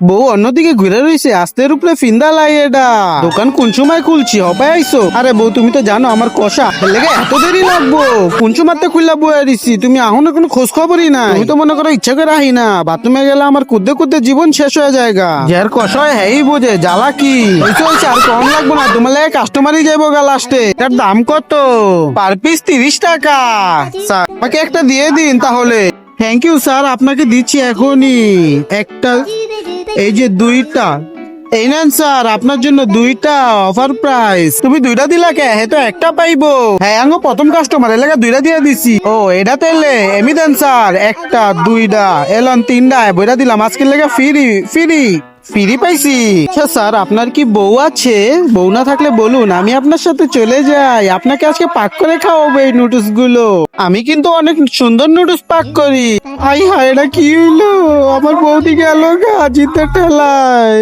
বউ অন্যদিকে ঘুরে রইছে, আস্তের উপরে ফিন্দা লাই। এটা দোকান কোন সময় খুলছি হবে আইসো? আরে বউ তুমি তো জানো আমার কষা লেগে এত দেরি লাগবো। কোন সময়তে খুললা বয়ে দিছি, তুমি এখনো কোনো খোঁজ খবরই না। তুমি তো মনে করো ইচ্ছা করে আহি না, বাথরুমে গেলে আমার কুদ্দে কুদ্দে জীবন শেষ হয়ে যায়গা। যার কষা হয় হ্যাঁ বোঝে জ্বালা কি হয়েছে হয়েছে, আর কম লাগবো না, তোমার লাগে কাস্টমারই যাইবো গা লাস্টে। এটার দাম কত? পার পিস 30 টাকা। স্যার আমাকে একটা দিয়ে দিন তাহলে। থ্যাংক ইউ স্যার, আপনাকে দিচ্ছি এখনই একটা। এই যে দুইটা এই নেন স্যার, আপনার জন্য দুইটা অফার প্রাইস। তুমি দুইটা দিলা কে? হে তো একটা পাইবো। হ্যাঁ আঙ্গো প্রথম কাস্টমার এলাকা দুইটা দিয়ে দিছি। ও এটা তেলে এমি দেন স্যার, একটা দুইটা এলন তিনটা বইটা দিলাম আজকের লেগে ফ্রি ফ্রি ফ্রি পাইছি। আচ্ছা স্যার আপনার কি বউ আছে? বউ না থাকলে বলুন, আমি আপনার সাথে চলে যাই, আপনাকে আজকে পাক করে খাওয়াবো এই নুডলস গুলো। আমি কিন্তু অনেক সুন্দর নুডলস পাক করি। হাই হাই এটা কি হইলো? আমার বৌদি গেল গা জিতে ঠেলায়।